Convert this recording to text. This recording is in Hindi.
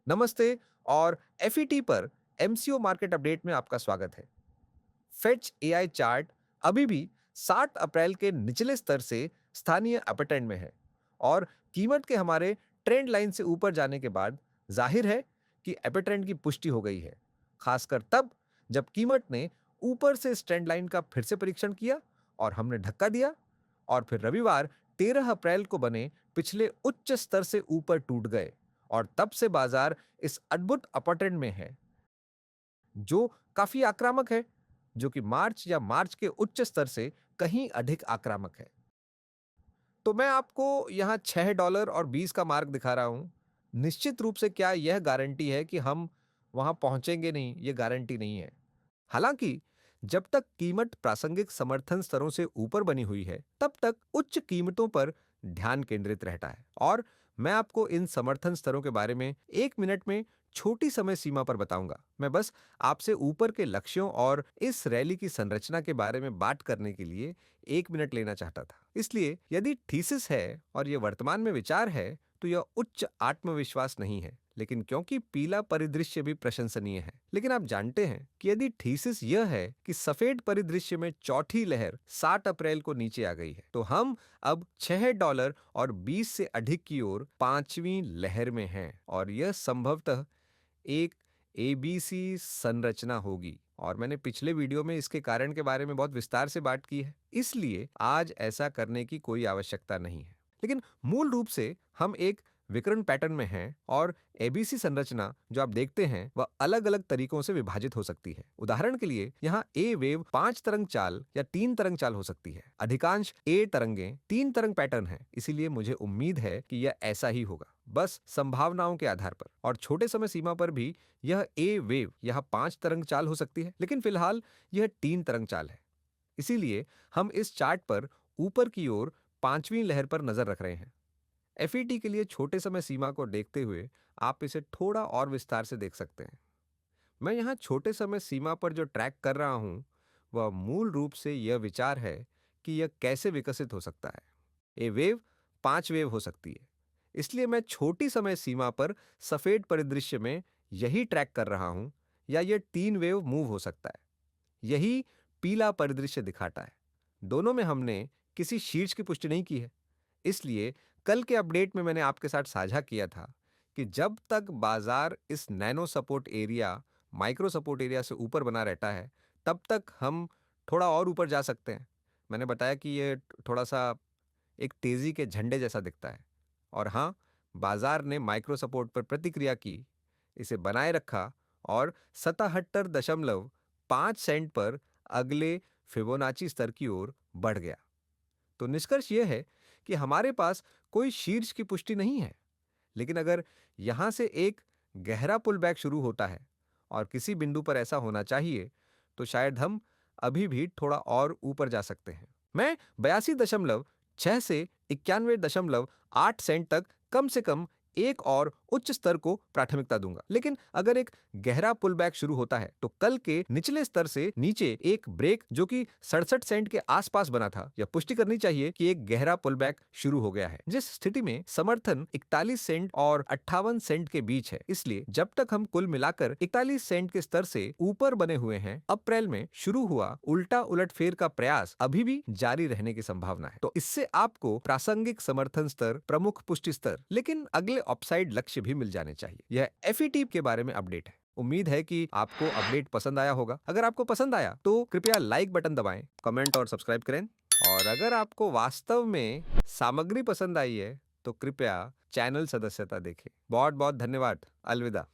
नमस्ते और एफईटी पर एमसीओ मार्केट अपडेट में आपका स्वागत है। फेच एआई चार्ट अभी भी 60 अप्रैल के निचले स्तर से स्थानीय अपट्रेंड में है और कीमत के हमारे ट्रेंड लाइन से ऊपर जाने के बाद जाहिर है कि अपट्रेंड की पुष्टि हो गई है, खासकर तब जब कीमत ने ऊपर से इस ट्रेंड लाइन का फिर से परीक्षण किया और हमने धक्का दिया और फिर रविवार 13 अप्रैल को बने पिछले उच्च स्तर से ऊपर टूट गए और तब से बाजार इस अद्भुत अपर ट्रेंड में है जो काफी आक्रामक है, जो कि मार्च के उच्च स्तर से कहीं अधिक आक्रामक है। तो मैं आपको यहाँ $6 और 20 का मार्क दिखा रहा हूं। निश्चित रूप से क्या यह गारंटी है कि हम वहां पहुंचेंगे नहीं, यह गारंटी नहीं है। हालांकि जब तक कीमत प्रासंगिक समर्थन स्तरों से ऊपर बनी हुई है, तब तक उच्च कीमतों पर ध्यान केंद्रित रहता है और मैं आपको इन समर्थन स्तरों के बारे में 1 मिनट में छोटी समय सीमा पर बताऊंगा। मैं बस आपसे ऊपर के लक्ष्यों और इस रैली की संरचना के बारे में बात करने के लिए 1 मिनट लेना चाहता था। इसलिए यदि थीसिस है और यह वर्तमान में विचार है, तो यह उच्च आत्मविश्वास नहीं है, लेकिन क्योंकि पीला परिदृश्य भी प्रशंसनीय है। लेकिन आप जानते हैं कि यदि थीसिस यह है कि सफेद परिदृश्य में चौथी लहर 60 अप्रैल को नीचे आ गई है, तो हम अब $6 और 20 से अधिक की ओर पांचवी लहर में हैं और यह संभवतः एक एबीसी संरचना होगी और मैंने पिछले वीडियो में इसके कारण के बारे में बहुत विस्तार से बात की है, इसलिए आज ऐसा करने की कोई आवश्यकता नहीं है। लेकिन मूल रूप से हम एक विकर्ण पैटर्न में हैं और एबीसी संरचना जो आप देखते हैं वह अलग अलग तरीकों से विभाजित हो सकती है। उदाहरण के लिए यहाँ ए वेव 5 तरंग चाल या 3 तरंग चाल हो सकती है। अधिकांश ए तरंगें 3 तरंग पैटर्न है, इसीलिए मुझे उम्मीद है कि यह ऐसा ही होगा, बस संभावनाओं के आधार पर। और छोटे समय सीमा पर भी यह ए वेव यहाँ 5 तरंग चाल हो सकती है, लेकिन फिलहाल यह 3 तरंग चाल है। इसीलिए हम इस चार्ट पर ऊपर की ओर पांचवी लहर पर नजर रख रहे हैं। एफईटी के लिए छोटे समय सीमा को देखते हुए आप इसे थोड़ा और विस्तार से देख सकते हैं। मैं यहाँ छोटे समय सीमा पर जो ट्रैक कर रहा हूँ वह मूल रूप से यह विचार है कि यह कैसे विकसित हो सकता है। ए वेव 5 वेव हो सकती है, इसलिए मैं छोटी समय सीमा पर सफेद परिदृश्य में यही ट्रैक कर रहा हूं, या यह 3 वेव मूव हो सकता है, यही पीला परिदृश्य दिखाता है। दोनों में हमने किसी शीर्ष की पुष्टि नहीं की है, इसलिए कल के अपडेट में मैंने आपके साथ साझा किया था कि जब तक बाजार इस nano support area, micro support area से ऊपर बना रहता है, तब तक हम थोड़ा और ऊपर जा सकते हैं। मैंने बताया कि यह थोड़ा सा एक तेजी के झंडे जैसा दिखता है और हाँ, बाजार ने माइक्रो सपोर्ट पर प्रतिक्रिया की, इसे बनाए रखा और 77.5 सेंट पर अगले फिबोनाची स्तर की ओर बढ़ गया। तो निष्कर्ष यह है कि हमारे पास कोई शीर्ष की पुष्टि नहीं है, लेकिन अगर यहां से एक गहरा पुल बैक शुरू होता है और किसी बिंदु पर ऐसा होना चाहिए, तो शायद हम अभी भी थोड़ा और ऊपर जा सकते हैं। मैं 82.6 से 91.8 सेंट तक कम से कम एक और उच्च स्तर को प्राथमिकता दूंगा, लेकिन अगर एक गहरा पुल बैक शुरू होता है तो कल के निचले स्तर से नीचे एक ब्रेक जो कि 67 सेंट के आसपास बना था, यह पुष्टि करनी चाहिए कि एक गहरा पुल बैक शुरू हो गया है, जिस स्थिति में समर्थन 41 सेंट और 58 सेंट के बीच है। इसलिए जब तक हम कुल मिलाकर 41 सेंट के स्तर से ऊपर बने हुए हैं, अप्रैल में शुरू हुआ उल्टा उलटफेर का प्रयास अभी भी जारी रहने की संभावना है। तो इससे आपको प्रासंगिक समर्थन स्तर, प्रमुख पुष्टि स्तर, लेकिन अगले अपसाइड लक्ष्य भी मिल जाने चाहिए। यह एफईटी के बारे में अपडेट है। उम्मीद है कि आपको अपडेट पसंद आया होगा। अगर आपको पसंद आया तो कृपया लाइक बटन दबाएं, कमेंट और सब्सक्राइब करें। और अगर आपको वास्तव में सामग्री पसंद आई है तो कृपया चैनल सदस्यता देखें। बहुत बहुत धन्यवाद। अलविदा।